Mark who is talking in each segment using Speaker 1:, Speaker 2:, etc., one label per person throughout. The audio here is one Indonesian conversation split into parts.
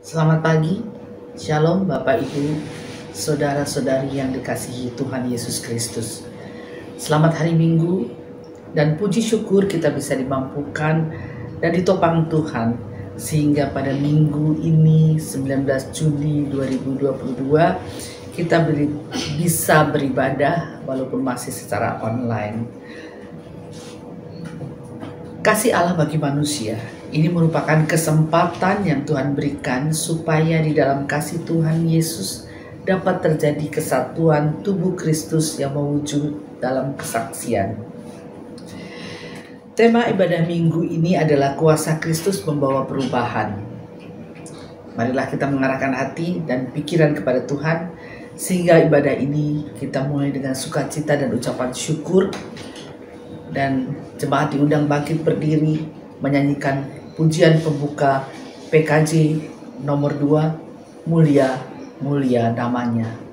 Speaker 1: Selamat pagi, Shalom Bapak Ibu, Saudara-saudari yang dikasihi Tuhan Yesus Kristus. Selamat hari Minggu, dan puji syukur kita bisa dimampukan dan ditopang Tuhan sehingga pada minggu ini 19 Juli 2022 kita bisa beribadah walaupun masih secara online. Kasih Allah bagi manusia ini merupakan kesempatan yang Tuhan berikan supaya di dalam kasih Tuhan Yesus dapat terjadi kesatuan tubuh Kristus yang mewujud dalam kesaksian. Tema ibadah minggu ini adalah kuasa Kristus membawa perubahan. Marilah kita mengarahkan hati dan pikiran kepada Tuhan sehingga ibadah ini kita mulai dengan sukacita dan ucapan syukur. Dan jemaat diundang bangkit berdiri menyanyikan pujian pembuka PKJ nomor 2, Mulia, Mulia Namanya.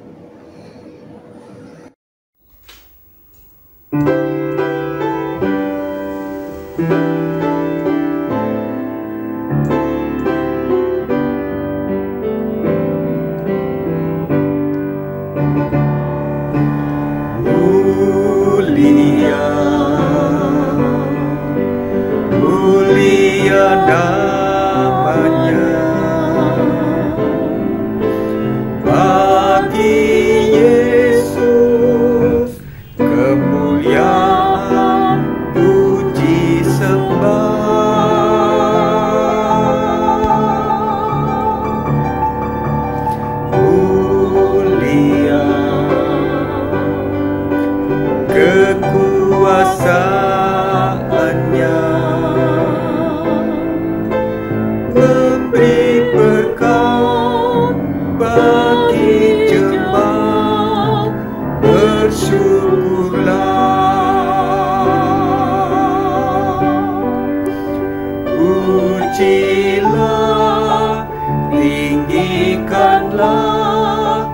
Speaker 2: Pujilah, tinggikanlah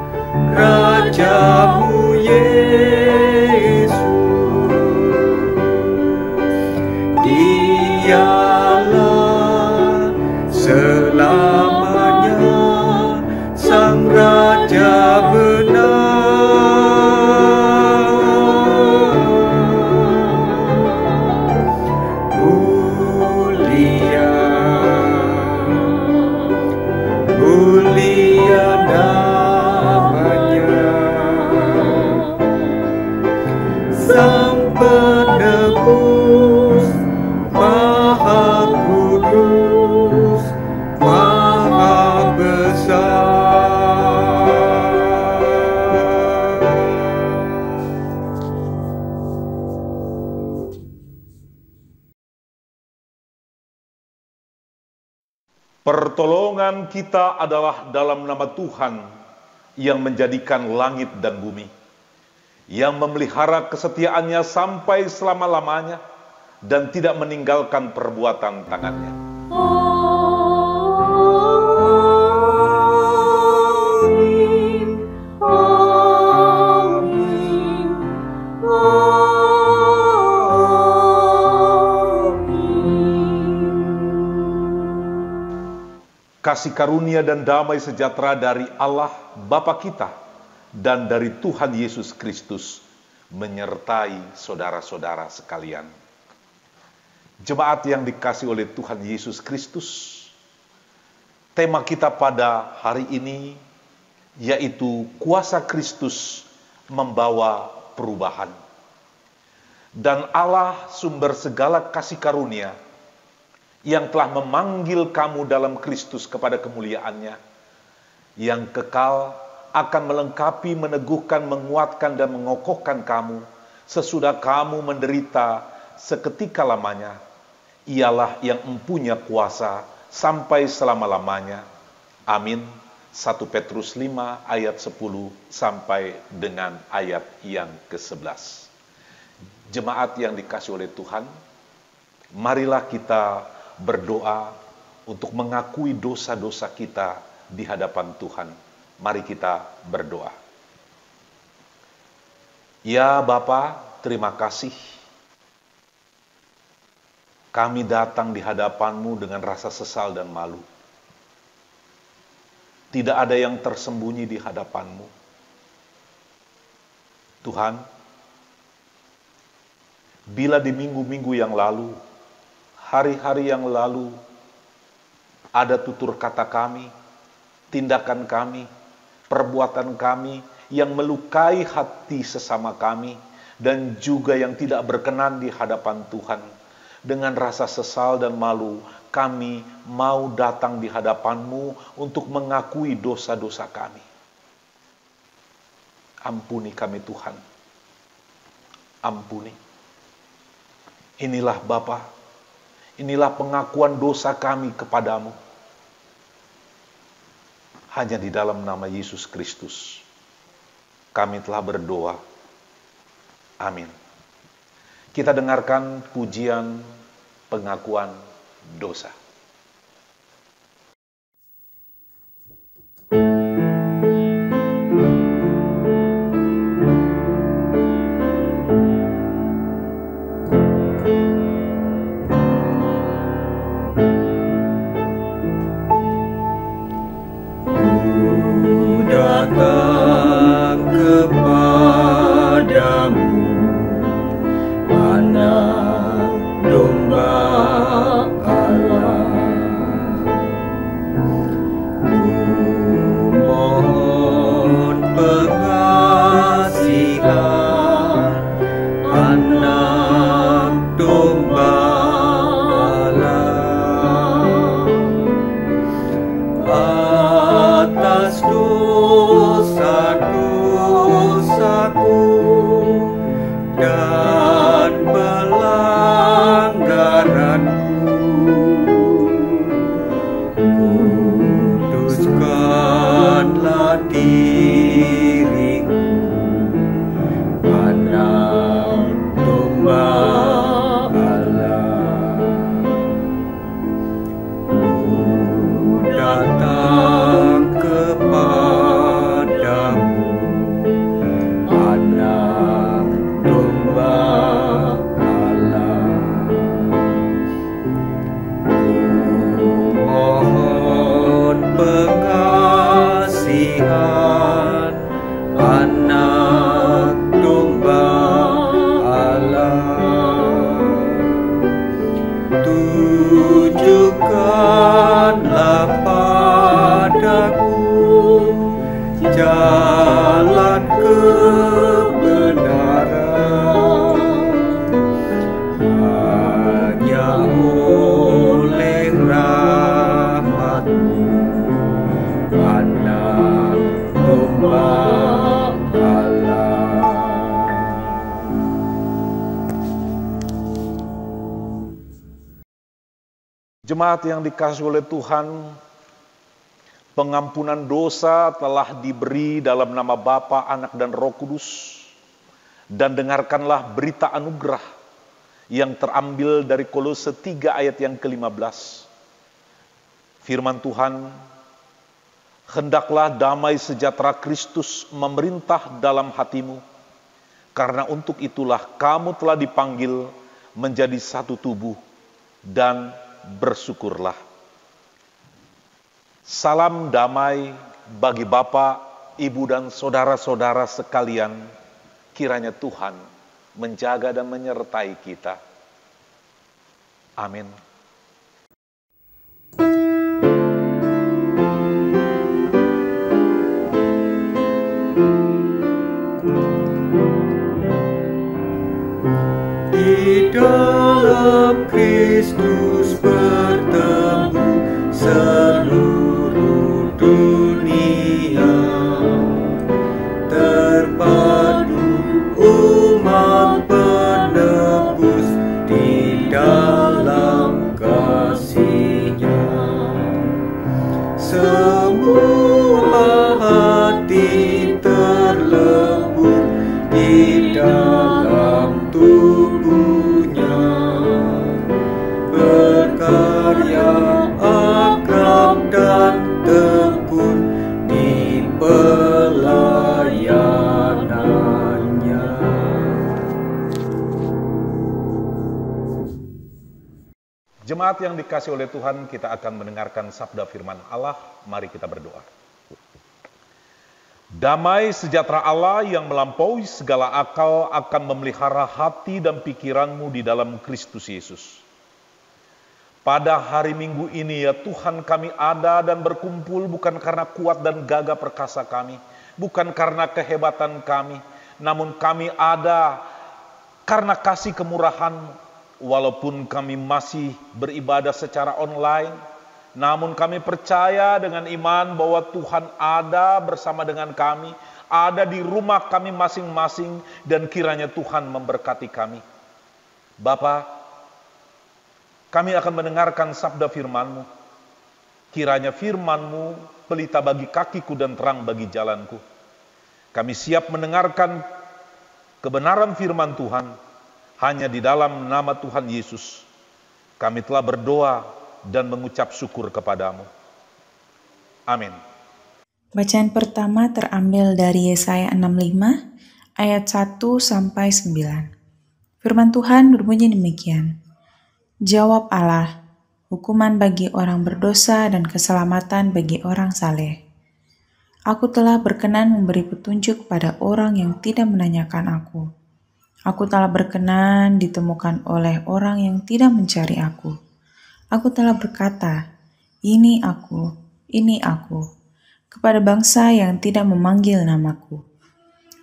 Speaker 2: Rajamu Yesus. Dialah selamanya Sang Raja benar. Sang Penebus, Maha Kudus, Maha Besar.
Speaker 3: Pertolongan kita adalah dalam nama Tuhan yang menjadikan langit dan bumi, yang memelihara kesetiaannya sampai selama-lamanya dan tidak meninggalkan perbuatan tangannya.
Speaker 2: Amin, amin, amin.
Speaker 3: Kasih karunia dan damai sejahtera dari Allah Bapa kita dan dari Tuhan Yesus Kristus menyertai saudara-saudara sekalian. Jemaat yang dikasihi oleh Tuhan Yesus Kristus, tema kita pada hari ini yaitu kuasa Kristus membawa perubahan. Dan Allah sumber segala kasih karunia yang telah memanggil kamu dalam Kristus kepada kemuliaannya, yang kekal akan melengkapi, meneguhkan, menguatkan, dan mengokohkan kamu sesudah kamu menderita seketika lamanya. Ialah yang mempunyai kuasa sampai selama-lamanya. Amin. 1 Petrus 5 ayat 10 sampai dengan ayat yang ke-11. Jemaat yang dikasihi oleh Tuhan, marilah kita berdoa untuk mengakui dosa-dosa kita di hadapan Tuhan. Mari kita berdoa. Ya Bapa, terima kasih. Kami datang di hadapan-Mu dengan rasa sesal dan malu. Tidak ada yang tersembunyi di hadapan-Mu. Tuhan, bila di minggu-minggu yang lalu, hari-hari yang lalu, ada tutur kata kami, tindakan kami, perbuatan kami yang melukai hati sesama kami, dan juga yang tidak berkenan di hadapan Tuhan. Dengan rasa sesal dan malu, kami mau datang di hadapan-Mu untuk mengakui dosa-dosa kami. Ampuni kami Tuhan. Ampuni. Inilah Bapa, inilah pengakuan dosa kami kepadamu. Hanya di dalam nama Yesus Kristus kami telah berdoa. Amin. Kita dengarkan pujian pengakuan dosa.
Speaker 2: Datang kepadamu, Anak Domba Allah. Mohon pengasihan, Anak Domba Allah. Atas dosa-dosaku dan pelanggaranku, kuduskanlah diriku, Anak Domba Allah. Ku datang kepadamu, Anak Domba Allah. Ku mohon pengasihan, Anak Domba Allah. Tunjukkanlah padaku jalan kebenaran, hanya oleh rahmat-Mu, Anak Domba Allah.
Speaker 3: Jemaat yang dikasihi oleh Tuhan, pengampunan dosa telah diberi dalam nama Bapa, Anak, dan Roh Kudus. Dan dengarkanlah berita anugerah yang terambil dari Kolose 3 ayat yang ke-15. Firman Tuhan, hendaklah damai sejahtera Kristus memerintah dalam hatimu, karena untuk itulah kamu telah dipanggil menjadi satu tubuh, dan bersyukurlah. Salam damai bagi Bapak, Ibu, dan saudara-saudara sekalian. Kiranya Tuhan menjaga dan menyertai kita. Amin.
Speaker 2: dalam Kristus bertemu seluruh dunia, terpadu umat penebus di dalam kasih-Nya. Semua hati terlebur di dalam tubuhnya, berkarya akrab dan tekun di pelayanannya.
Speaker 3: Jemaat yang dikasihi oleh Tuhan, kita akan mendengarkan sabda firman Allah. Mari kita berdoa. Damai sejahtera Allah yang melampaui segala akal akan memelihara hati dan pikiranmu di dalam Kristus Yesus. Pada hari Minggu ini ya Tuhan, kami ada dan berkumpul bukan karena kuat dan gagah perkasa kami, bukan karena kehebatan kami, namun kami ada karena kasih kemurahan. Walaupun kami masih beribadah secara online, namun kami percaya dengan iman bahwa Tuhan ada bersama dengan kami, ada di rumah kami masing-masing, dan kiranya Tuhan memberkati kami. Bapa, kami akan mendengarkan sabda firman-Mu. Kiranya firman-Mu pelita bagi kakiku dan terang bagi jalanku. Kami siap mendengarkan kebenaran firman Tuhan. Hanya di dalam nama Tuhan Yesus, kami telah berdoa dan mengucap syukur kepadamu. Amin.
Speaker 4: Bacaan pertama terambil dari Yesaya 65 ayat 1-9. Firman Tuhan berbunyi demikian. Jawab Allah, hukuman bagi orang berdosa dan keselamatan bagi orang saleh. Aku telah berkenan memberi petunjuk pada orang yang tidak menanyakan aku. Aku telah berkenan ditemukan oleh orang yang tidak mencari aku. Aku telah berkata, ini aku, kepada bangsa yang tidak memanggil namaku.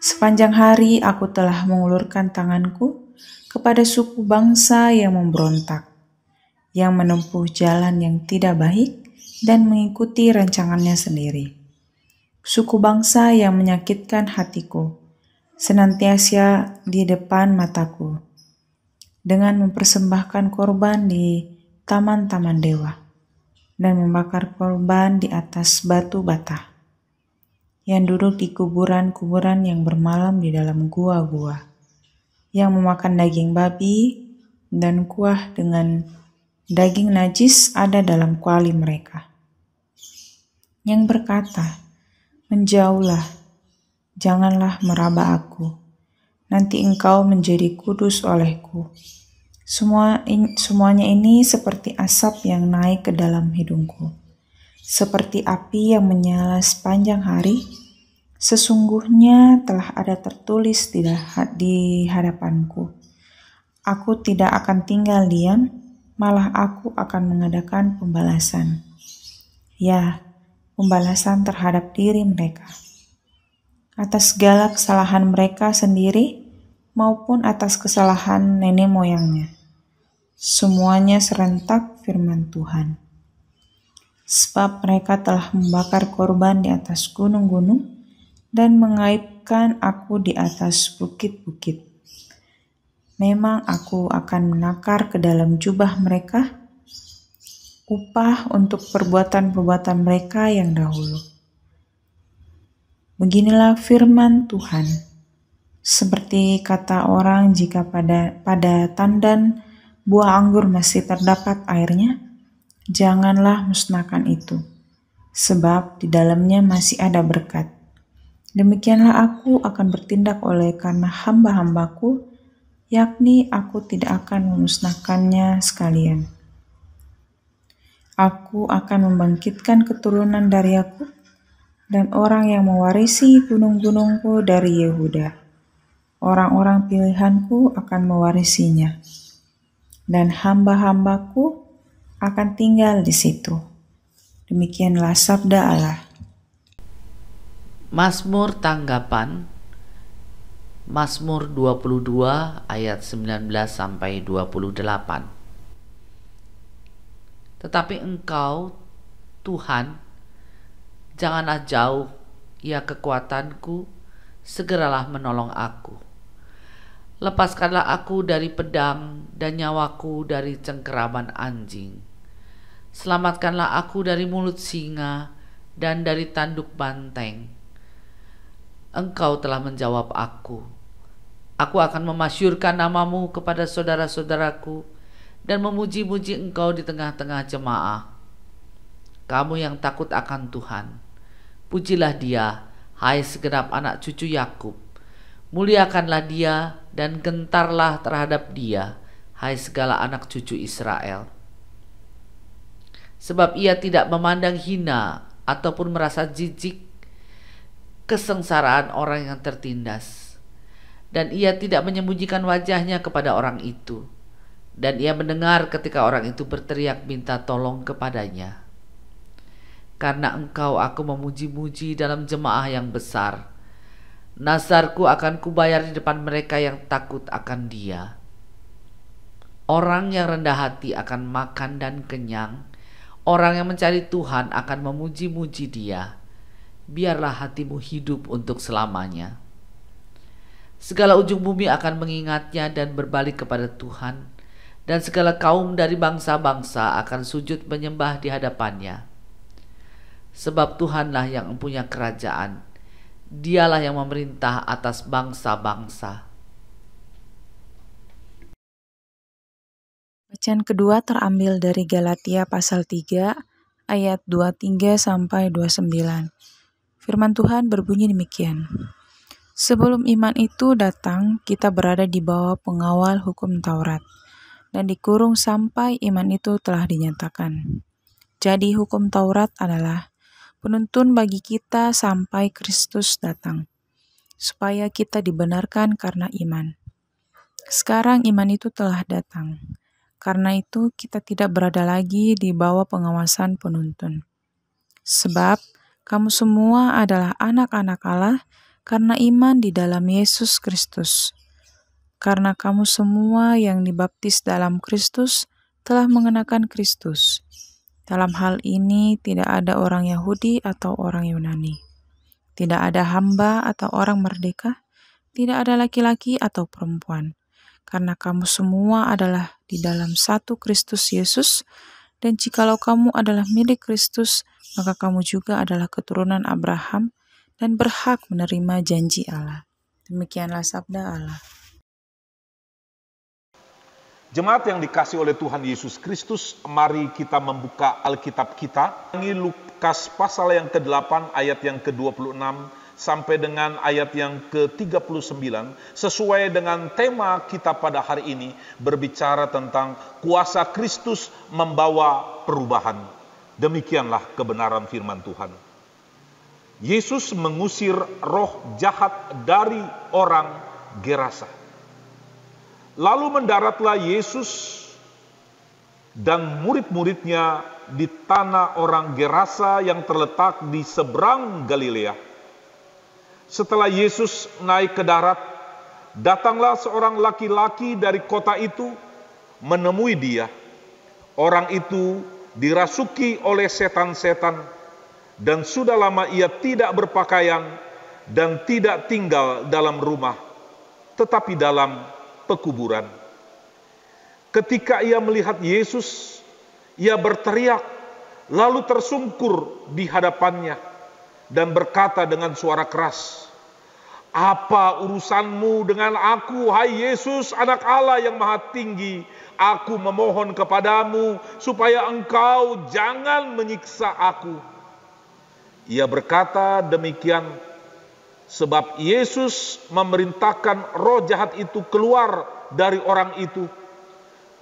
Speaker 4: Sepanjang hari aku telah mengulurkan tanganku kepada suku bangsa yang memberontak, yang menempuh jalan yang tidak baik dan mengikuti rancangannya sendiri. Suku bangsa yang menyakitkan hatiku, senantiasa di depan mataku, dengan mempersembahkan korban di taman-taman dewa, dan membakar korban di atas batu bata, yang duduk di kuburan-kuburan yang bermalam di dalam gua-gua, yang memakan daging babi dan kuah dengan daging najis ada dalam kuali mereka, yang berkata, menjauhlah, janganlah meraba aku, nanti engkau menjadi kudus olehku. Semuanya ini seperti asap yang naik ke dalam hidungku, seperti api yang menyala sepanjang hari. Sesungguhnya telah ada tertulis di hadapanku, aku tidak akan tinggal diam, malah aku akan mengadakan pembalasan. Ya, pembalasan terhadap diri mereka, atas segala kesalahan mereka sendiri maupun atas kesalahan nenek moyangnya. Semuanya serentak firman Tuhan. Sebab mereka telah membakar korban di atas gunung-gunung dan mengaibkan aku di atas bukit-bukit. Memang aku akan menakar ke dalam jubah mereka upah untuk perbuatan-perbuatan mereka yang dahulu. Beginilah firman Tuhan, seperti kata orang jika pada tandan buah anggur masih terdapat airnya, janganlah musnahkan itu, sebab di dalamnya masih ada berkat. Demikianlah aku akan bertindak oleh karena hamba-hambaku, yakni aku tidak akan memusnahkannya sekalian. Aku akan membangkitkan keturunan dari aku, dan orang yang mewarisi gunung-gunungku dari Yehuda. Orang-orang pilihanku akan mewarisinya, dan hamba-hambaku akan tinggal di situ. Demikianlah sabda Allah.
Speaker 1: Mazmur tanggapan
Speaker 5: Mazmur 22 ayat 19 sampai 28. Tetapi Engkau, Tuhan, janganlah jauh, ya kekuatanku, segeralah menolong aku. Lepaskanlah aku dari pedang dan nyawaku dari cengkeraman anjing. Selamatkanlah aku dari mulut singa dan dari tanduk banteng. Engkau telah menjawab aku. Aku akan memasyurkan namamu kepada saudara-saudaraku dan memuji-muji Engkau di tengah-tengah jemaah. Kamu yang takut akan Tuhan, pujilah Dia, hai segenap anak cucu Yakub. Muliakanlah Dia dan gentarlah terhadap Dia, hai segala anak cucu Israel. Sebab Ia tidak memandang hina ataupun merasa jijik kesengsaraan orang yang tertindas. Dan Ia tidak menyembunyikan wajahnya kepada orang itu. Dan Ia mendengar ketika orang itu berteriak minta tolong kepadanya. Karena Engkau aku memuji-muji dalam jemaah yang besar. Nazarku akan kubayar di depan mereka yang takut akan Dia. Orang yang rendah hati akan makan dan kenyang. Orang yang mencari Tuhan akan memuji-muji Dia. Biarlah hatimu hidup untuk selamanya. Segala ujung bumi akan mengingatnya dan berbalik kepada Tuhan, dan segala kaum dari bangsa-bangsa akan sujud menyembah di hadapannya. Sebab Tuhanlah yang mempunyai kerajaan, Dialah yang memerintah atas bangsa-bangsa.
Speaker 4: Bacaan kedua terambil dari Galatia pasal 3 ayat 23 sampai 29. Firman Tuhan berbunyi demikian. Sebelum iman itu datang, kita berada di bawah pengawal hukum Taurat dan dikurung sampai iman itu telah dinyatakan. Jadi hukum Taurat adalah penuntun bagi kita sampai Kristus datang, supaya kita dibenarkan karena iman. Sekarang iman itu telah datang. Karena itu kita tidak berada lagi di bawah pengawasan penuntun. Sebab kamu semua adalah anak-anak Allah karena iman di dalam Yesus Kristus. Karena kamu semua yang dibaptis dalam Kristus telah mengenakan Kristus. Dalam hal ini tidak ada orang Yahudi atau orang Yunani. Tidak ada hamba atau orang merdeka. Tidak ada laki-laki atau perempuan. Karena kamu semua adalah di dalam satu Kristus Yesus. Dan jikalau kamu adalah milik Kristus, maka kamu juga adalah keturunan Abraham dan berhak menerima janji Allah. Demikianlah sabda Allah.
Speaker 3: Jemaat yang dikasihi oleh Tuhan Yesus Kristus, mari kita membuka Alkitab kita. Ini Lukas pasal yang ke-8 ayat yang ke-26 sampai dengan ayat yang ke-39, sesuai dengan tema kita pada hari ini, berbicara tentang kuasa Kristus membawa perubahan. Demikianlah kebenaran firman Tuhan. Yesus mengusir roh jahat dari orang Gerasa. Lalu mendaratlah Yesus dan murid-muridnya di tanah orang Gerasa yang terletak di seberang Galilea. Setelah Yesus naik ke darat, datanglah seorang laki-laki dari kota itu menemui Dia. Orang itu dirasuki oleh setan-setan, dan sudah lama ia tidak berpakaian dan tidak tinggal dalam rumah, tetapi dalam pekuburan. Ketika ia melihat Yesus, ia berteriak, lalu tersungkur di hadapannya dan berkata dengan suara keras, "Apa urusanmu dengan aku, hai Yesus, anak Allah yang maha tinggi? Aku memohon kepadamu supaya engkau jangan menyiksa aku." Ia berkata demikian sebab Yesus memerintahkan roh jahat itu keluar dari orang itu,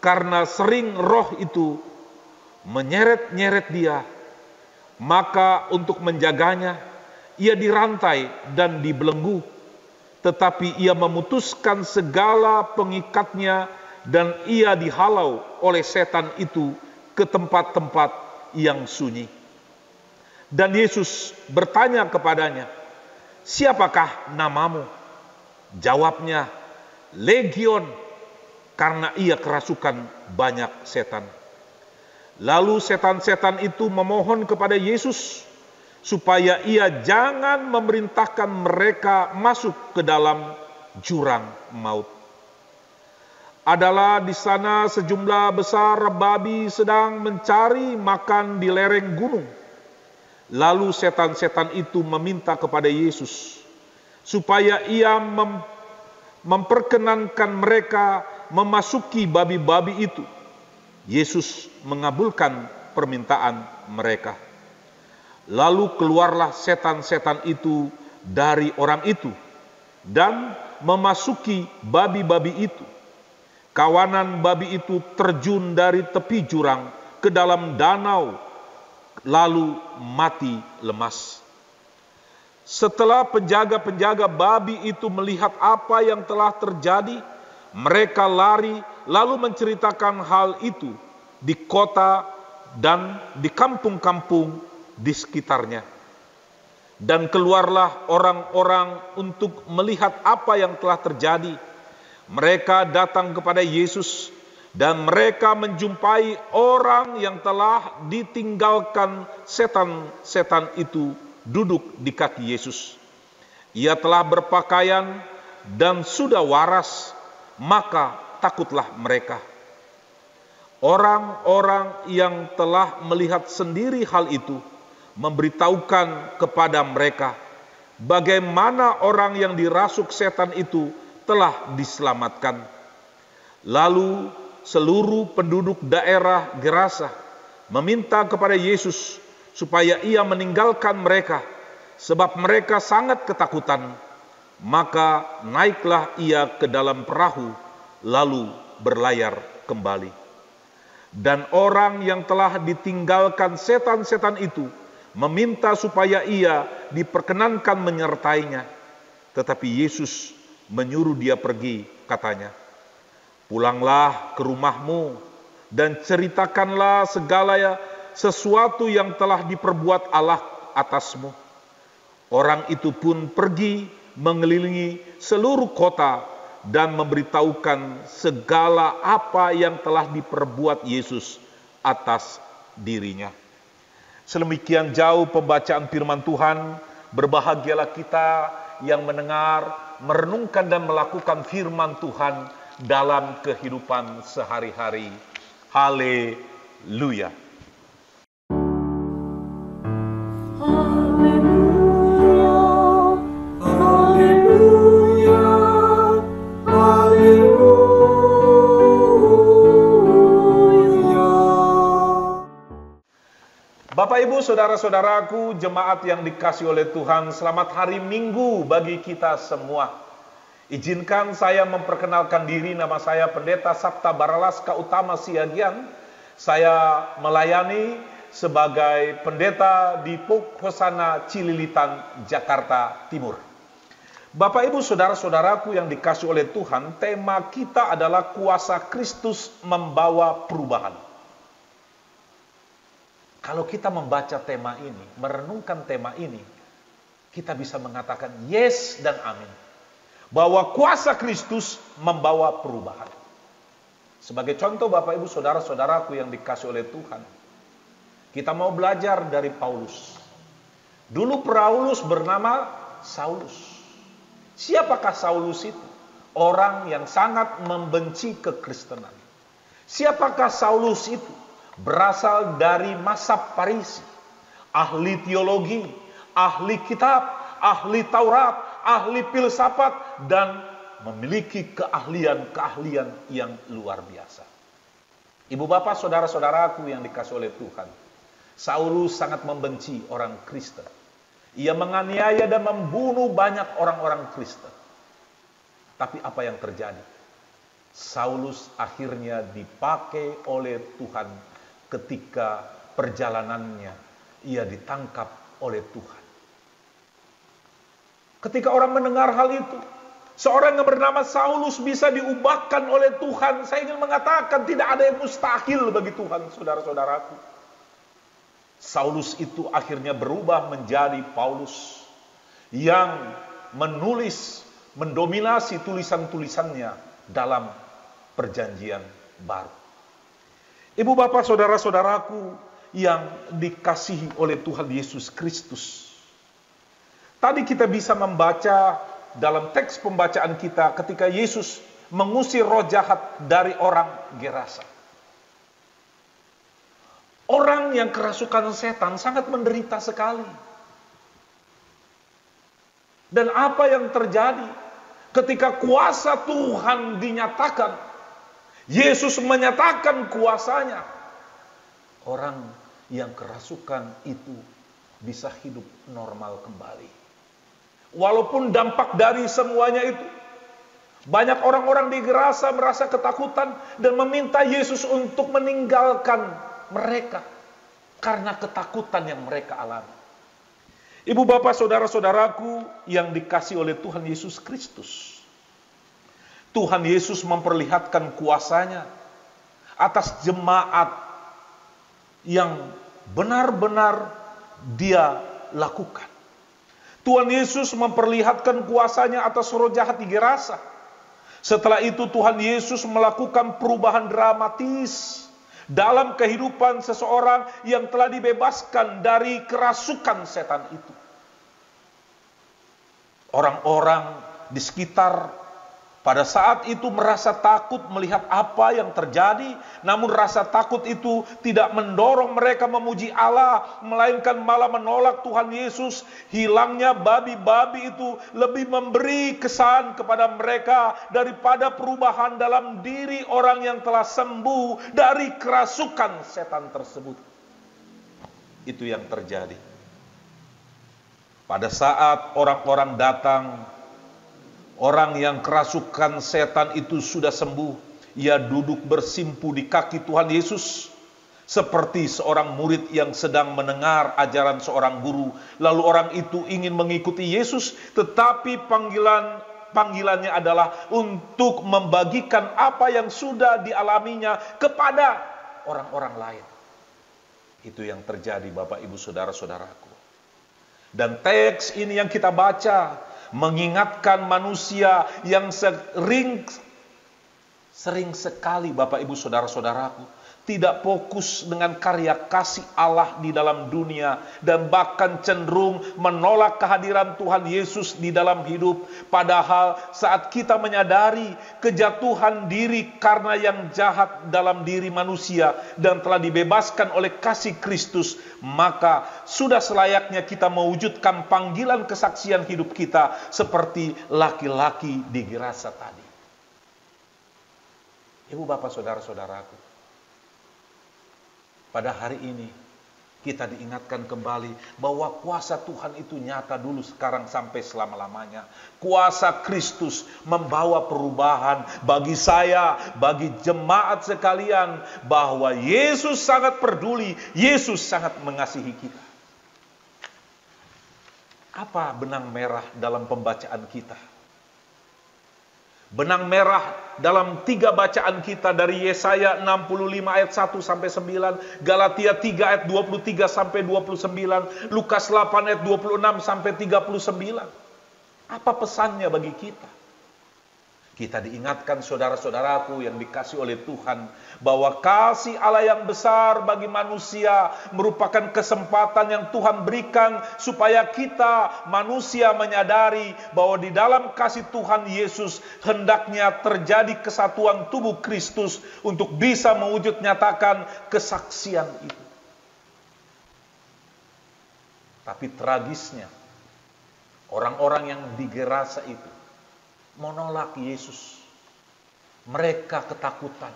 Speaker 3: karena sering roh itu menyeret-nyeret dia. Maka untuk menjaganya, ia dirantai dan dibelenggu. Tetapi ia memutuskan segala pengikatnya dan ia dihalau oleh setan itu ke tempat-tempat yang sunyi. Dan Yesus bertanya kepadanya, "Siapakah namamu?" Jawabnya, legion, karena ia kerasukan banyak setan. Lalu setan-setan itu memohon kepada Yesus supaya ia jangan memerintahkan mereka masuk ke dalam jurang maut. Adalah di sana sejumlah besar babi sedang mencari makan di lereng gunung. Lalu setan-setan itu meminta kepada Yesus supaya ia memperkenankan mereka memasuki babi-babi itu. Yesus mengabulkan permintaan mereka. Lalu keluarlah setan-setan itu dari orang itu dan memasuki babi-babi itu. Kawanan babi itu terjun dari tepi jurang ke dalam danau, lalu mati lemas. Setelah penjaga-penjaga babi itu melihat apa yang telah terjadi, mereka lari lalu menceritakan hal itu di kota dan di kampung-kampung di sekitarnya. Dan keluarlah orang-orang untuk melihat apa yang telah terjadi. Mereka datang kepada Yesus dan mereka menjumpai orang yang telah ditinggalkan setan-setan itu duduk di kaki Yesus. Ia telah berpakaian dan sudah waras, maka takutlah mereka. Orang-orang yang telah melihat sendiri hal itu memberitahukan kepada mereka bagaimana orang yang dirasuk setan itu telah diselamatkan. Lalu seluruh penduduk daerah Gerasa meminta kepada Yesus supaya ia meninggalkan mereka, sebab mereka sangat ketakutan. Maka naiklah ia ke dalam perahu, lalu berlayar kembali. Dan orang yang telah ditinggalkan setan-setan itu meminta supaya ia diperkenankan menyertainya. Tetapi Yesus menyuruh dia pergi, katanya, pulanglah ke rumahmu dan ceritakanlah segala sesuatu yang telah diperbuat Allah atasmu. Orang itu pun pergi mengelilingi seluruh kota dan memberitahukan segala apa yang telah diperbuat Yesus atas dirinya. Sedemikian jauh pembacaan firman Tuhan. Berbahagialah kita yang mendengar, merenungkan dan melakukan firman Tuhan dalam kehidupan sehari-hari. Haleluya. Bapak, Ibu, saudara-saudaraku, jemaat yang dikasihi oleh Tuhan, selamat hari Minggu bagi kita semua. Izinkan saya memperkenalkan diri, nama saya Pendeta Sabta Baralaska Utama Siagian. Saya melayani sebagai pendeta di Puk Hosana Cililitan, Jakarta Timur. Bapak, Ibu, saudara-saudaraku yang dikasihi oleh Tuhan, tema kita adalah kuasa Kristus membawa perubahan. Kalau kita membaca tema ini, merenungkan tema ini, kita bisa mengatakan yes dan amin. Bahwa kuasa Kristus membawa perubahan. Sebagai contoh Bapak Ibu saudara-saudaraku yang dikasihi oleh Tuhan, kita mau belajar dari Paulus. Dulu Paulus bernama Saulus. Siapakah Saulus itu? Orang yang sangat membenci kekristenan. Siapakah Saulus itu? Berasal dari mazhab Farisi, ahli teologi, ahli kitab, ahli Taurat, ahli filsafat, dan memiliki keahlian-keahlian yang luar biasa. Ibu bapak, saudara-saudaraku yang dikasihi oleh Tuhan, Saulus sangat membenci orang Kristen. Ia menganiaya dan membunuh banyak orang-orang Kristen. Tapi apa yang terjadi? Saulus akhirnya dipakai oleh Tuhan. Ketika perjalanannya, ia ditangkap oleh Tuhan. Ketika orang mendengar hal itu, seorang yang bernama Saulus bisa diubahkan oleh Tuhan. Saya ingin mengatakan tidak ada yang mustahil bagi Tuhan, saudara-saudaraku. Saulus itu akhirnya berubah menjadi Paulus, yang menulis mendominasi tulisan-tulisannya dalam perjanjian baru. Ibu bapak saudara-saudaraku yang dikasihi oleh Tuhan Yesus Kristus. Tadi kita bisa membaca dalam teks pembacaan kita ketika Yesus mengusir roh jahat dari orang Gerasa. Orang yang kerasukan setan sangat menderita sekali. Dan apa yang terjadi ketika kuasa Tuhan dinyatakan, Yesus menyatakan kuasanya, orang yang kerasukan itu bisa hidup normal kembali. Walaupun dampak dari semuanya itu, banyak orang-orang di Gerasa merasa ketakutan dan meminta Yesus untuk meninggalkan mereka karena ketakutan yang mereka alami. Ibu bapak saudara-saudaraku yang dikasihi oleh Tuhan Yesus Kristus, Tuhan Yesus memperlihatkan kuasanya atas jemaat yang benar-benar Dia lakukan. Tuhan Yesus memperlihatkan kuasanya atas roh jahat di Gerasa. Setelah itu Tuhan Yesus melakukan perubahan dramatis dalam kehidupan seseorang yang telah dibebaskan dari kerasukan setan itu. Orang-orang di sekitar pada saat itu merasa takut melihat apa yang terjadi, namun rasa takut itu tidak mendorong mereka memuji Allah, melainkan malah menolak Tuhan Yesus. Hilangnya babi-babi itu lebih memberi kesan kepada mereka daripada perubahan dalam diri orang yang telah sembuh dari kerasukan setan tersebut. Itu yang terjadi. Pada saat orang-orang datang, orang yang kerasukan setan itu sudah sembuh. Ia duduk bersimpu di kaki Tuhan Yesus seperti seorang murid yang sedang mendengar ajaran seorang guru. Lalu orang itu ingin mengikuti Yesus, tetapi panggilannya adalah untuk membagikan apa yang sudah dialaminya kepada orang-orang lain. Itu yang terjadi Bapak Ibu Saudara-saudaraku. Dan teks ini yang kita baca mengingatkan manusia yang sering sekali Bapak Ibu Saudara-saudaraku tidak fokus dengan karya kasih Allah di dalam dunia dan bahkan cenderung menolak kehadiran Tuhan Yesus di dalam hidup. Padahal saat kita menyadari kejatuhan diri karena yang jahat dalam diri manusia dan telah dibebaskan oleh kasih Kristus, maka sudah selayaknya kita mewujudkan panggilan kesaksian hidup kita seperti laki-laki di Gerasa tadi. Ibu bapak saudara-saudaraku, pada hari ini kita diingatkan kembali bahwa kuasa Tuhan itu nyata dulu, sekarang, sampai selama-lamanya. Kuasa Kristus membawa perubahan bagi saya, bagi jemaat sekalian, bahwa Yesus sangat peduli, Yesus sangat mengasihi kita. Apa benang merah dalam pembacaan kita? Benang merah dalam 3 bacaan kita dari Yesaya 65 ayat 1 sampai 9, Galatia 3 ayat 23 sampai 29, Lukas 8 ayat 26 sampai 39. Apa pesannya bagi kita? Kita diingatkan saudara-saudaraku yang dikasihi oleh Tuhan, bahwa kasih Allah yang besar bagi manusia merupakan kesempatan yang Tuhan berikan supaya kita manusia menyadari bahwa di dalam kasih Tuhan Yesus hendaknya terjadi kesatuan tubuh Kristus untuk bisa mewujud nyatakan kesaksian itu. Tapi tragisnya, orang-orang yang di Gerasa itu menolak Yesus. Mereka ketakutan.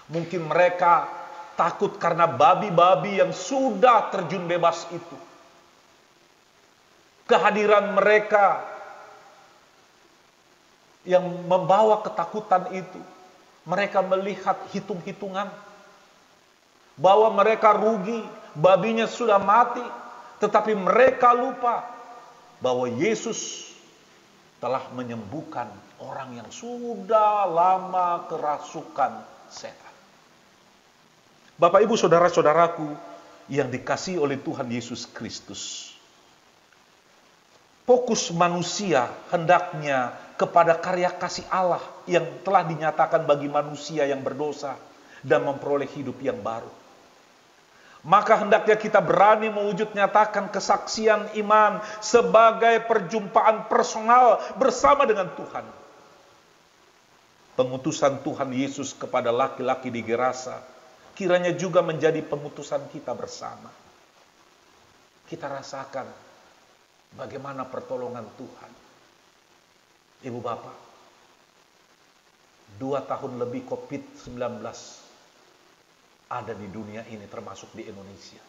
Speaker 3: Mungkin mereka takut karena babi-babi yang sudah terjun bebas itu. Kehadiran mereka yang membawa ketakutan itu. Mereka melihat hitung-hitungan bahwa mereka rugi, babinya sudah mati. Tetapi mereka lupa bahwa Yesus telah menyembuhkan orang yang sudah lama kerasukan setan. Bapak Ibu Saudara-saudaraku yang dikasihi oleh Tuhan Yesus Kristus, fokus manusia hendaknya kepada karya kasih Allah yang telah dinyatakan bagi manusia yang berdosa dan memperoleh hidup yang baru. Maka hendaknya kita berani mewujud nyatakan kesaksian iman sebagai perjumpaan personal bersama dengan Tuhan. Pengutusan Tuhan Yesus kepada laki-laki di Gerasa kiranya juga menjadi pengutusan kita bersama. Kita rasakan bagaimana pertolongan Tuhan. Ibu bapak, 2 tahun lebih COVID-19 ada di dunia ini, termasuk di Indonesia.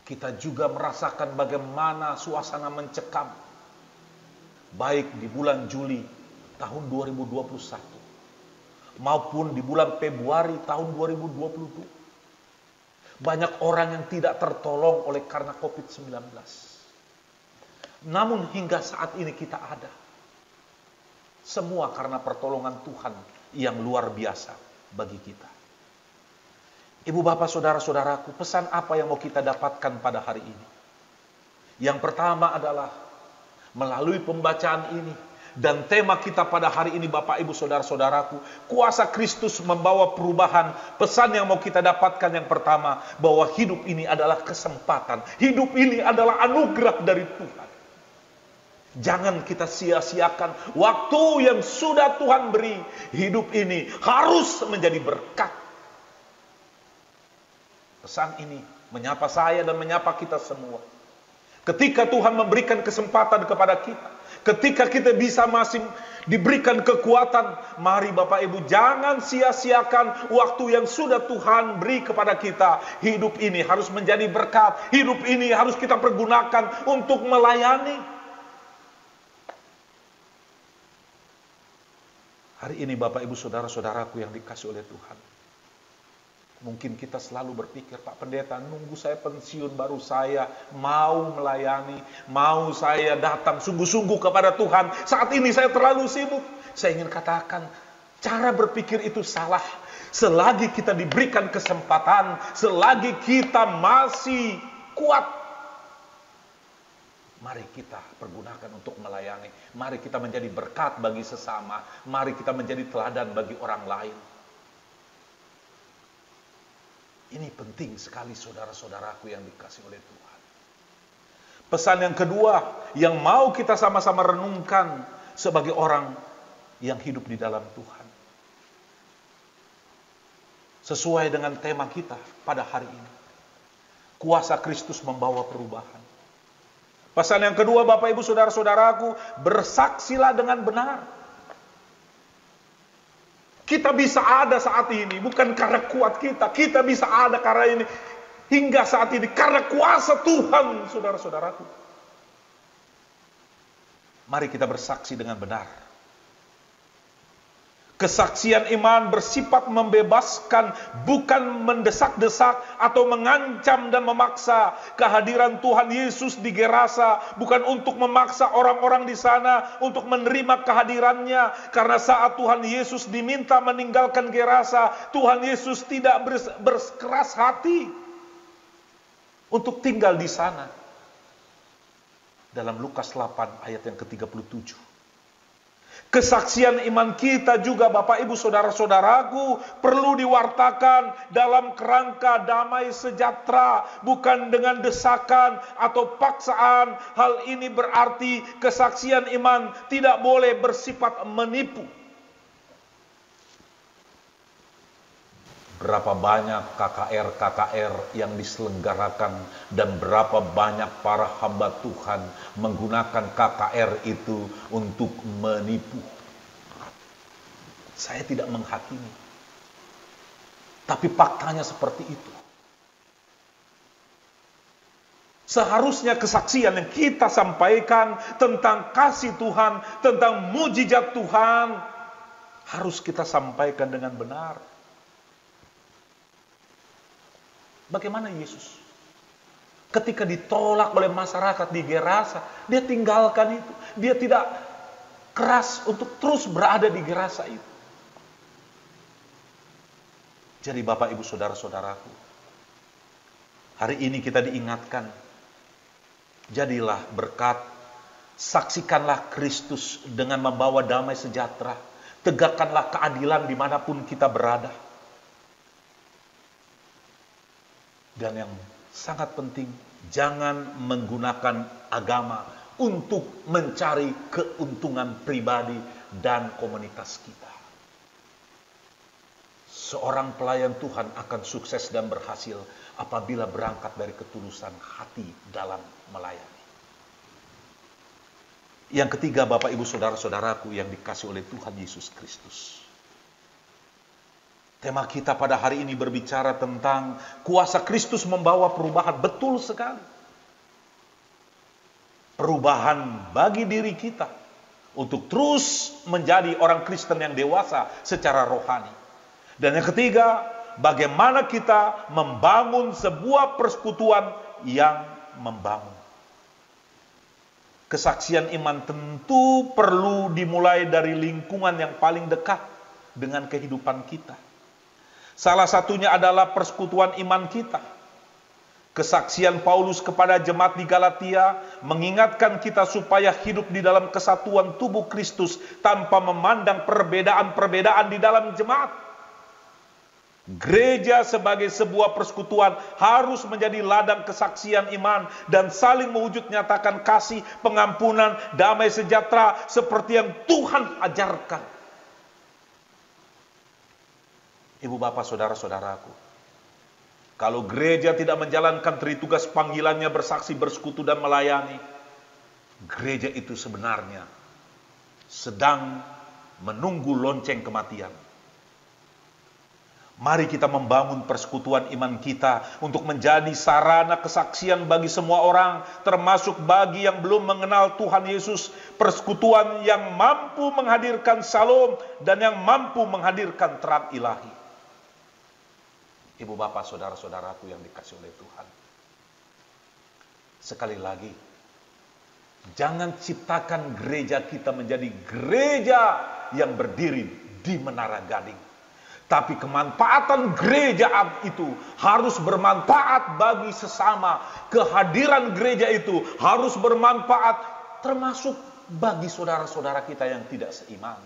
Speaker 3: Kita juga merasakan bagaimana suasana mencekam, baik di bulan Juli tahun 2021 maupun di bulan Februari tahun 2022. Banyak orang yang tidak tertolong oleh karena COVID-19. Namun hingga saat ini kita ada. Semua karena pertolongan Tuhan yang luar biasa bagi kita. Ibu bapak saudara-saudaraku, pesan apa yang mau kita dapatkan pada hari ini? Yang pertama adalah melalui pembacaan ini dan tema kita pada hari ini, Bapak Ibu Saudara-saudaraku, kuasa Kristus membawa perubahan. Pesan yang mau kita dapatkan yang pertama, bahwa hidup ini adalah kesempatan. Hidup ini adalah anugerah dari Tuhan. Jangan kita sia-siakan waktu yang sudah Tuhan beri. Hidup ini harus menjadi berkat. Pesan ini menyapa saya dan menyapa kita semua. Ketika Tuhan memberikan kesempatan kepada kita, ketika kita bisa masih diberikan kekuatan, mari Bapak Ibu jangan sia-siakan waktu yang sudah Tuhan beri kepada kita. Hidup ini harus menjadi berkat. Hidup ini harus kita pergunakan untuk melayani. Hari ini Bapak Ibu Saudara-saudaraku yang dikasih oleh Tuhan, mungkin kita selalu berpikir, Pak Pendeta, nunggu saya pensiun baru saya mau melayani, mau saya datang sungguh-sungguh kepada Tuhan. Saat ini saya terlalu sibuk. Saya ingin katakan, cara berpikir itu salah. Selagi kita diberikan kesempatan, selagi kita masih kuat, mari kita pergunakan untuk melayani. Mari kita menjadi berkat bagi sesama. Mari kita menjadi teladan bagi orang lain. Ini penting sekali saudara-saudaraku yang dikasih oleh Tuhan. Pesan yang kedua yang mau kita sama-sama renungkan sebagai orang yang hidup di dalam Tuhan. Sesuai dengan tema kita pada hari ini. Kuasa Kristus membawa perubahan. Pesan yang kedua Bapak Ibu Saudara-saudaraku, bersaksilah dengan benar. Kita bisa ada saat ini bukan karena kuat kita. Kita bisa ada karena ini hingga saat ini karena kuasa Tuhan, saudara-saudaraku. Mari kita bersaksi dengan benar. Kesaksian iman bersifat membebaskan, bukan mendesak-desak atau mengancam dan memaksa. Kehadiran Tuhan Yesus di Gerasa bukan untuk memaksa orang-orang di sana untuk menerima kehadirannya. Karena saat Tuhan Yesus diminta meninggalkan Gerasa, Tuhan Yesus tidak berkeras hati untuk tinggal di sana. Dalam Lukas 8 ayat yang ke-37. Kesaksian iman kita juga Bapak Ibu Saudara-saudaraku perlu diwartakan dalam kerangka damai sejahtera, bukan dengan desakan atau paksaan. Hal ini berarti kesaksian iman tidak boleh bersifat menipu. Berapa banyak KKR yang diselenggarakan dan berapa banyak para hamba Tuhan menggunakan KKR itu untuk menipu. Saya tidak menghakimi. Tapi faktanya seperti itu. Seharusnya kesaksian yang kita sampaikan tentang kasih Tuhan, tentang mujizat Tuhan, harus kita sampaikan dengan benar. Bagaimana Yesus? Ketika ditolak oleh masyarakat di Gerasa, dia tinggalkan itu. Dia tidak keras untuk terus berada di Gerasa itu. Jadi Bapak Ibu Saudara-saudaraku, hari ini kita diingatkan, jadilah berkat Saksikanlah Kristus dengan membawa damai sejahtera. Tegakkanlah keadilan dimanapun kita berada. Dan yang sangat penting, jangan menggunakan agama untuk mencari keuntungan pribadi dan komunitas kita. Seorang pelayan Tuhan akan sukses dan berhasil apabila berangkat dari ketulusan hati dalam melayani. Yang ketiga, Bapak Ibu Saudara-saudaraku yang dikasihi oleh Tuhan Yesus Kristus. Tema kita pada hari ini berbicara tentang kuasa Kristus membawa perubahan. Betul sekali. Perubahan bagi diri kita untuk terus menjadi orang Kristen yang dewasa secara rohani. Dan yang ketiga, bagaimana kita membangun sebuah persekutuan yang membangun. Kesaksian iman tentu perlu dimulai dari lingkungan yang paling dekat dengan kehidupan kita. Salah satunya adalah persekutuan iman kita. Kesaksian Paulus kepada jemaat di Galatia mengingatkan kita supaya hidup di dalam kesatuan tubuh Kristus tanpa memandang perbedaan-perbedaan di dalam jemaat. Gereja sebagai sebuah persekutuan harus menjadi ladang kesaksian iman dan saling mewujud nyatakan kasih, pengampunan, damai sejahtera seperti yang Tuhan ajarkan. Ibu bapak saudara-saudaraku, kalau gereja tidak menjalankan tugas panggilannya bersaksi, bersekutu dan melayani, gereja itu sebenarnya sedang menunggu lonceng kematian. Mari kita membangun persekutuan iman kita untuk menjadi sarana kesaksian bagi semua orang, termasuk bagi yang belum mengenal Tuhan Yesus. Persekutuan yang mampu menghadirkan shalom dan yang mampu menghadirkan terang ilahi. Ibu bapak saudara-saudaraku yang dikasihi oleh Tuhan. Sekali lagi, jangan ciptakan gereja kita menjadi gereja yang berdiri di Menara Gading. Tapi kemanfaatan gereja itu harus bermanfaat bagi sesama. Kehadiran gereja itu harus bermanfaat termasuk bagi saudara-saudara kita yang tidak seiman.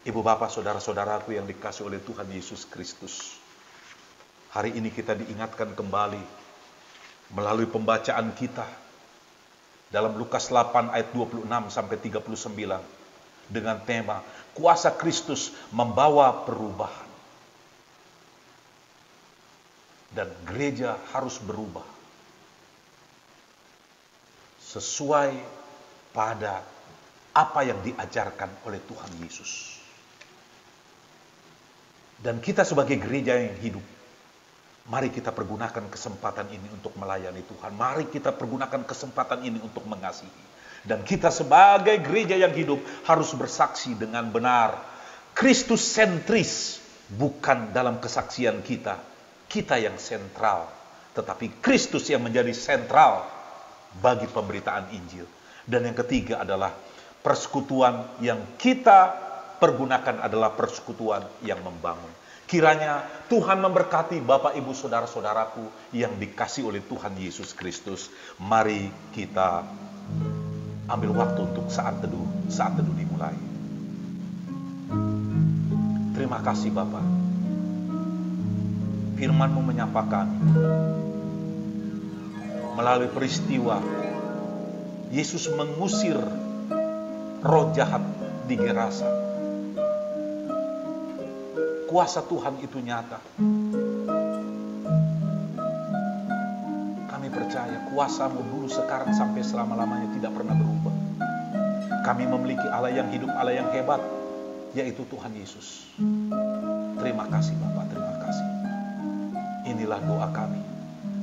Speaker 3: Ibu bapak saudara-saudaraku yang dikasihi oleh Tuhan Yesus Kristus. Hari ini kita diingatkan kembali melalui pembacaan kita dalam Lukas 8 ayat 26 sampai 39. Dengan tema kuasa Kristus membawa perubahan. Dan gereja harus berubah sesuai pada apa yang diajarkan oleh Tuhan Yesus. Dan kita sebagai gereja yang hidup, mari kita pergunakan kesempatan ini untuk melayani Tuhan. Mari kita pergunakan kesempatan ini untuk mengasihi. Dan kita sebagai gereja yang hidup harus bersaksi dengan benar. Kristus sentris, bukan dalam kesaksian kita. Kita yang sentral. Tetapi Kristus yang menjadi sentral bagi pemberitaan Injil. Dan yang ketiga adalah persekutuan yang kita pergunakan adalah persekutuan yang membangun. Kiranya Tuhan memberkati Bapak Ibu Saudara-saudaraku yang dikasihi oleh Tuhan Yesus Kristus. Mari kita ambil waktu untuk saat teduh dimulai. Terima kasih Bapa. Firman-Mu menyapa kami. Melalui peristiwa Yesus mengusir roh jahat di Gerasa. Kuasa Tuhan itu nyata. Kami percaya kuasa-Mu dulu, sekarang, sampai selama-lamanya tidak pernah berubah. Kami memiliki Allah yang hidup, Allah yang hebat, yaitu Tuhan Yesus. Terima kasih Bapak, terima kasih. Inilah doa kami.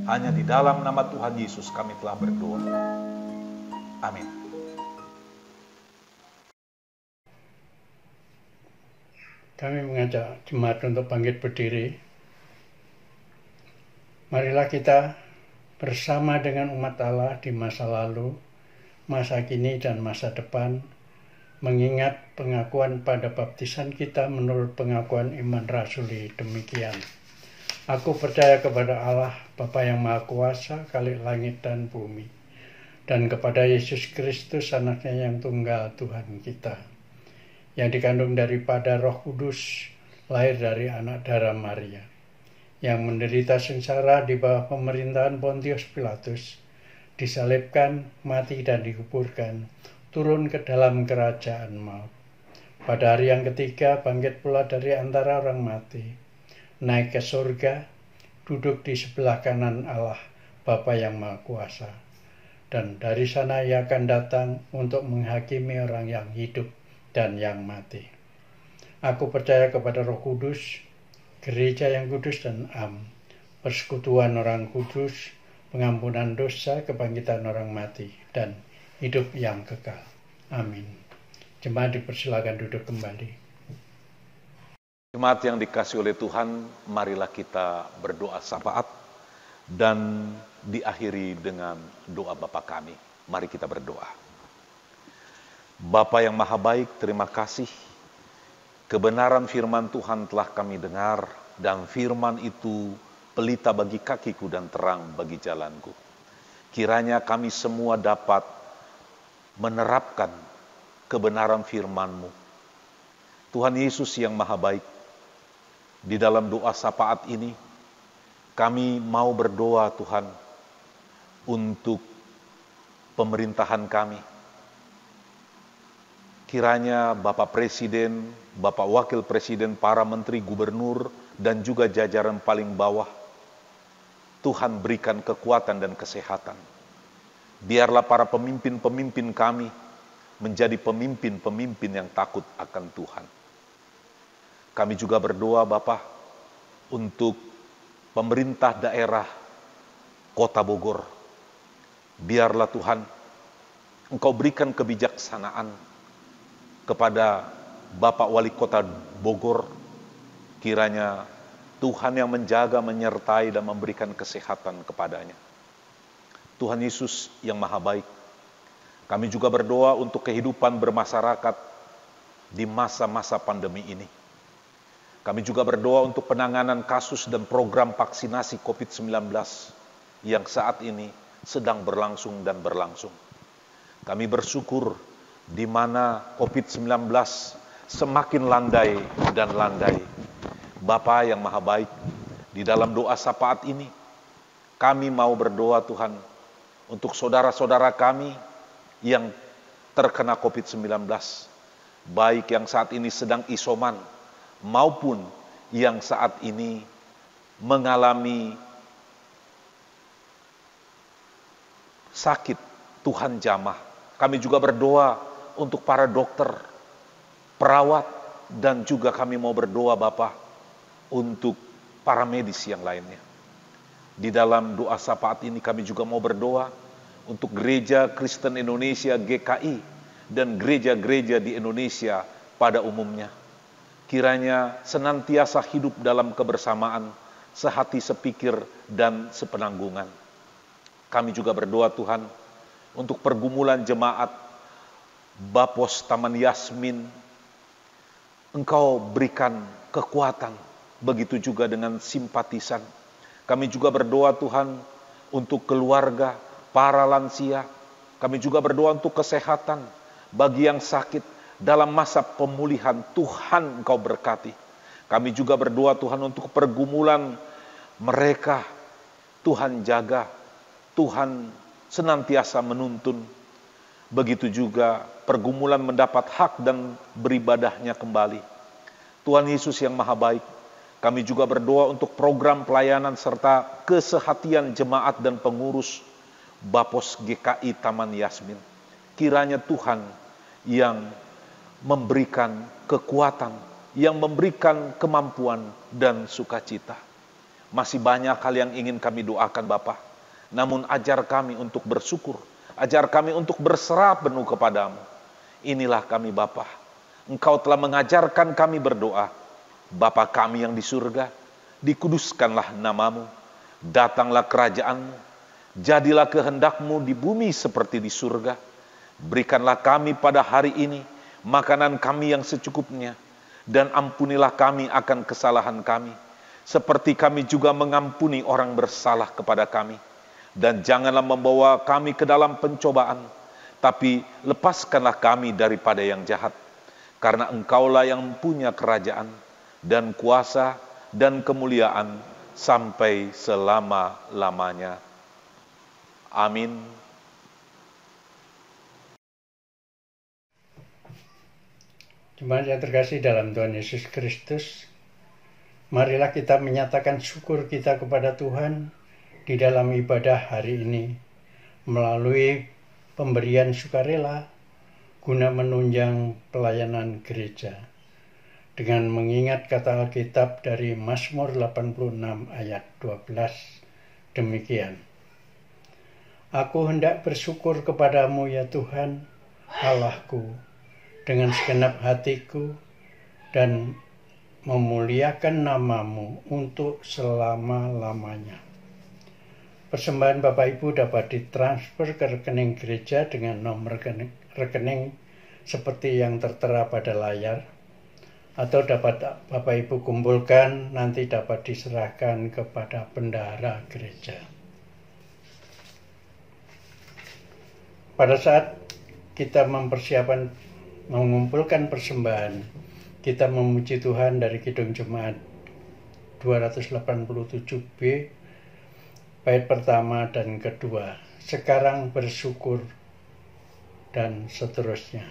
Speaker 3: Hanya di dalam nama Tuhan Yesus kami telah berdoa. Amin.
Speaker 6: Kami mengajak jemaat untuk bangkit berdiri. Marilah kita bersama dengan umat Allah di masa lalu, masa kini, dan masa depan, mengingat pengakuan pada baptisan kita menurut pengakuan iman rasuli demikian. Aku percaya kepada Allah, Bapa yang Maha Kuasa, Khalik langit dan bumi, dan kepada Yesus Kristus, anaknya yang tunggal, Tuhan kita, yang dikandung daripada Roh Kudus, lahir dari anak darah Maria, yang menderita sengsara di bawah pemerintahan Pontius Pilatus, disalibkan, mati dan dikuburkan, turun ke dalam kerajaan maut. Pada hari yang ketiga bangkit pula dari antara orang mati, naik ke surga, duduk di sebelah kanan Allah, Bapa yang Maha Kuasa. Dan dari sana ia akan datang untuk menghakimi orang yang hidup dan yang mati. Aku percaya kepada Roh Kudus, gereja yang kudus dan am, persekutuan orang kudus, pengampunan dosa, kebangkitan orang mati, dan hidup yang kekal. Amin. Jemaat dipersilakan duduk kembali.
Speaker 3: Jemaat yang dikasihi oleh Tuhan, marilah kita berdoa syafaat dan diakhiri dengan doa Bapa kami. Mari kita berdoa. Bapa yang Maha Baik, terima kasih. Kebenaran firman Tuhan telah kami dengar, dan firman itu pelita bagi kakiku dan terang bagi jalanku. Kiranya kami semua dapat menerapkan kebenaran firman-Mu. Tuhan Yesus yang Maha Baik, di dalam doa syafaat ini, kami mau berdoa Tuhan, untuk pemerintahan kami. Kiranya Bapak Presiden, Bapak Wakil Presiden, para Menteri, Gubernur, dan juga jajaran paling bawah, Tuhan berikan kekuatan dan kesehatan. Biarlah para pemimpin-pemimpin kami menjadi pemimpin-pemimpin yang takut akan Tuhan. Kami juga berdoa Bapa untuk pemerintah daerah Kota Bogor. Biarlah Tuhan, Engkau berikan kebijaksanaan kepada Bapak Wali Kota Bogor. Kiranya Tuhan yang menjaga, menyertai, dan memberikan kesehatan kepadanya. Tuhan Yesus yang Maha Baik, kami juga berdoa untuk kehidupan bermasyarakat di masa-masa pandemi ini. Kami juga berdoa untuk penanganan kasus dan program vaksinasi COVID-19 yang saat ini sedang berlangsung dan berlangsung. Kami bersyukur di mana COVID-19 semakin landai dan landai. Bapa yang Maha Baik, di dalam doa syafaat ini, kami mau berdoa Tuhan untuk saudara-saudara kami yang terkena COVID-19, baik yang saat ini sedang isoman, maupun yang saat ini mengalami sakit. Tuhan jamah. Kami juga berdoa untuk para dokter, perawat, dan juga kami mau berdoa Bapa untuk para medis yang lainnya. Di dalam doa syafaat ini kami juga mau berdoa untuk Gereja Kristen Indonesia GKI dan gereja-gereja di Indonesia pada umumnya. Kiranya senantiasa hidup dalam kebersamaan, sehati, sepikir, dan sepenanggungan. Kami juga berdoa Tuhan untuk pergumulan jemaat Bapos Taman Yasmin. Engkau berikan kekuatan, begitu juga dengan simpatisan. Kami juga berdoa Tuhan untuk keluarga, para lansia. Kami juga berdoa untuk kesehatan bagi yang sakit. Dalam masa pemulihan, Tuhan Engkau berkati. Kami juga berdoa Tuhan untuk pergumulan mereka. Tuhan jaga, Tuhan senantiasa menuntun. Begitu juga pergumulan mendapat hak dan beribadahnya kembali. Tuhan Yesus yang Maha Baik, kami juga berdoa untuk program pelayanan serta kesehatian jemaat dan pengurus Bapos GKI Taman Yasmin. Kiranya Tuhan yang memberikan kekuatan, yang memberikan kemampuan dan sukacita. Masih banyak hal yang ingin kami doakan Bapa, namun ajar kami untuk bersyukur, ajar kami untuk berserah penuh kepadamu. Inilah kami Bapa, Engkau telah mengajarkan kami berdoa. Bapa kami yang di surga, dikuduskanlah namamu, datanglah kerajaanmu, jadilah kehendak-Mu di bumi seperti di surga. Berikanlah kami pada hari ini makanan kami yang secukupnya, dan ampunilah kami akan kesalahan kami, seperti kami juga mengampuni orang bersalah kepada kami. Dan janganlah membawa kami ke dalam pencobaan, tapi lepaskanlah kami daripada yang jahat. Karena Engkaulah yang punya kerajaan, dan kuasa, dan kemuliaan, sampai selama-lamanya. Amin.
Speaker 6: Jemaat yang terkasih dalam Tuhan Yesus Kristus, marilah kita menyatakan syukur kita kepada Tuhan di dalam ibadah hari ini melalui pemberian sukarela guna menunjang pelayanan gereja dengan mengingat kata Alkitab dari Mazmur 86 ayat 12 demikian. Aku hendak bersyukur kepadamu ya Tuhan Allahku dengan segenap hatiku dan memuliakan namamu untuk selama-lamanya. Persembahan Bapak Ibu dapat ditransfer ke rekening gereja dengan nomor rekening seperti yang tertera pada layar, atau dapat Bapak Ibu kumpulkan nanti dapat diserahkan kepada bendahara gereja. Pada saat kita mengumpulkan persembahan, kita memuji Tuhan dari Kidung Jemaat 287B, bait pertama dan kedua, sekarang bersyukur, dan seterusnya.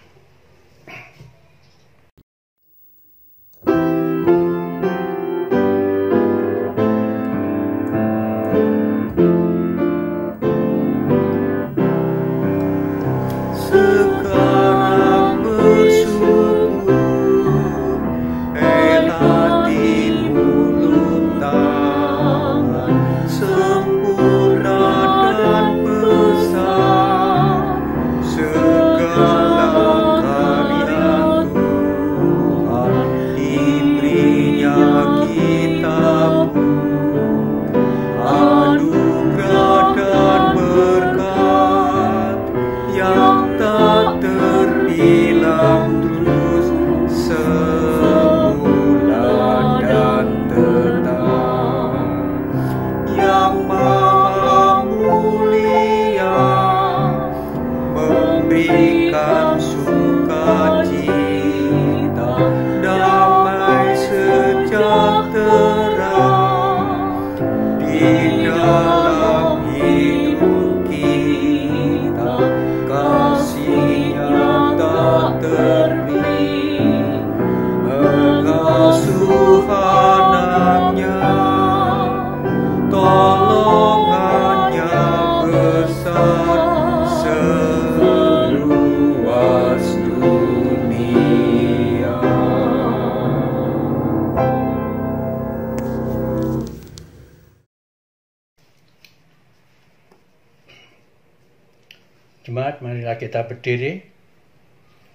Speaker 6: Jemaat, marilah kita berdiri.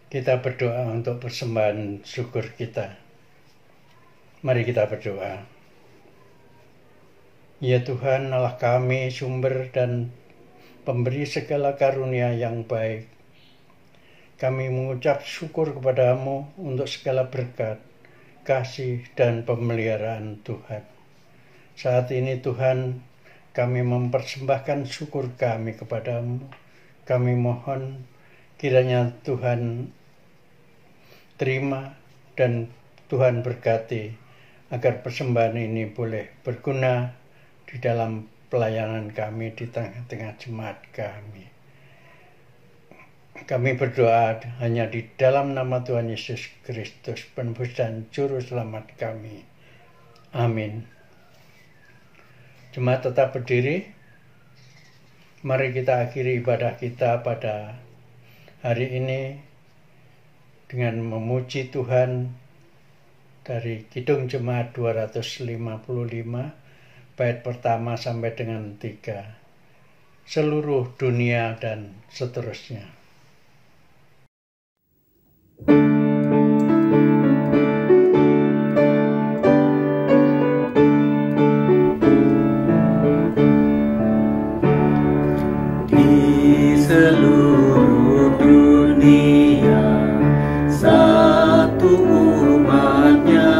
Speaker 6: Kita berdoa untuk persembahan syukur kita. Mari kita berdoa. Ya Tuhan, Allah kami, sumber dan pemberi segala karunia yang baik. Kami mengucap syukur kepadamu untuk segala berkat, kasih, dan pemeliharaan Tuhan. Saat ini Tuhan, kami mempersembahkan syukur kami kepadamu. Kami mohon kiranya Tuhan terima dan Tuhan berkati agar persembahan ini boleh berguna di dalam pelayanan kami di tengah-tengah jemaat kami. Kami berdoa hanya di dalam nama Tuhan Yesus Kristus, penebus dan juru selamat kami. Amin. Jemaat tetap berdiri. Mari kita akhiri ibadah kita pada hari ini dengan memuji Tuhan dari Kidung Jemaat 255, bait pertama sampai dengan 3, seluruh dunia dan seterusnya.
Speaker 2: Seluruh dunia satu umatnya.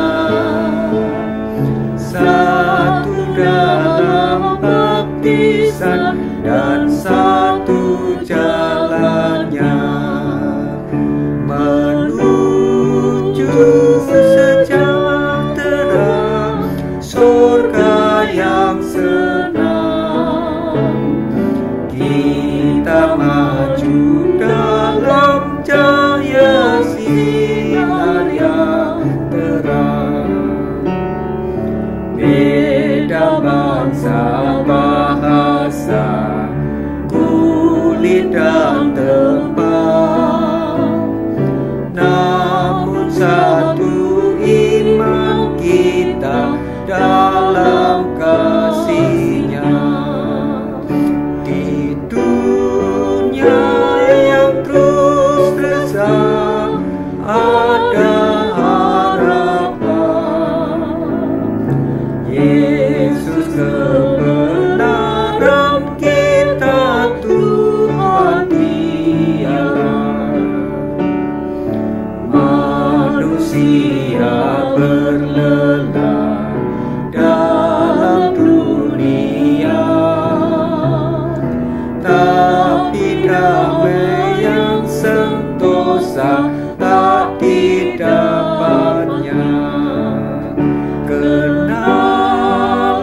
Speaker 2: berlelah dalam dunia, tapi damai yang sentosa tak didapatnya. Kenalah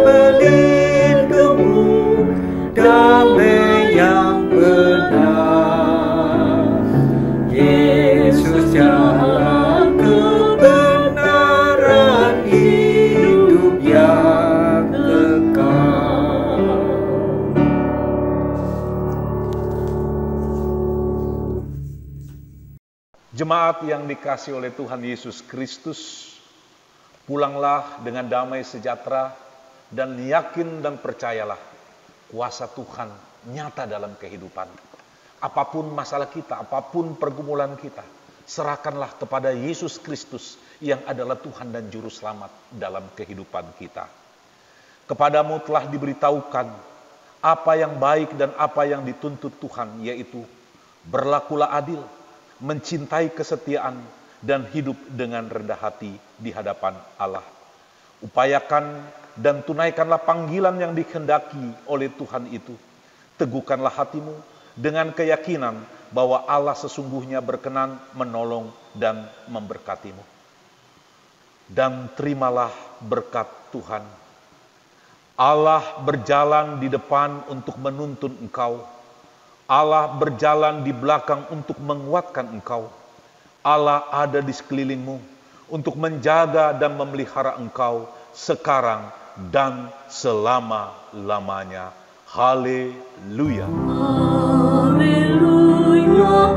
Speaker 2: pelindungmu, damai yang benar, Yesus jalan kebenaran hidup yang kekal.
Speaker 3: Jemaat yang dikasihi oleh Tuhan Yesus Kristus, pulanglah dengan damai sejahtera dan yakin dan percayalah kuasa Tuhan nyata dalam kehidupan. Apapun masalah kita, apapun pergumulan kita, serahkanlah kepada Yesus Kristus yang adalah Tuhan dan Juru Selamat dalam kehidupan kita. Kepadamu telah diberitahukan apa yang baik dan apa yang dituntut Tuhan, yaitu berlakulah adil, mencintai kesetiaan, dan hidup dengan rendah hati di hadapan Allah. Upayakan dan tunaikanlah panggilan yang dikehendaki oleh Tuhan itu. Teguhkanlah hatimu dengan keyakinan bahwa Allah sesungguhnya berkenan menolong dan memberkatimu. Dan terimalah berkat Tuhan. Allah berjalan di depan untuk menuntun engkau. Allah berjalan di belakang untuk menguatkan engkau. Allah ada di sekelilingmu untuk menjaga dan memelihara engkau sekarang dan selama-lamanya. Haleluya.
Speaker 2: Haleluya.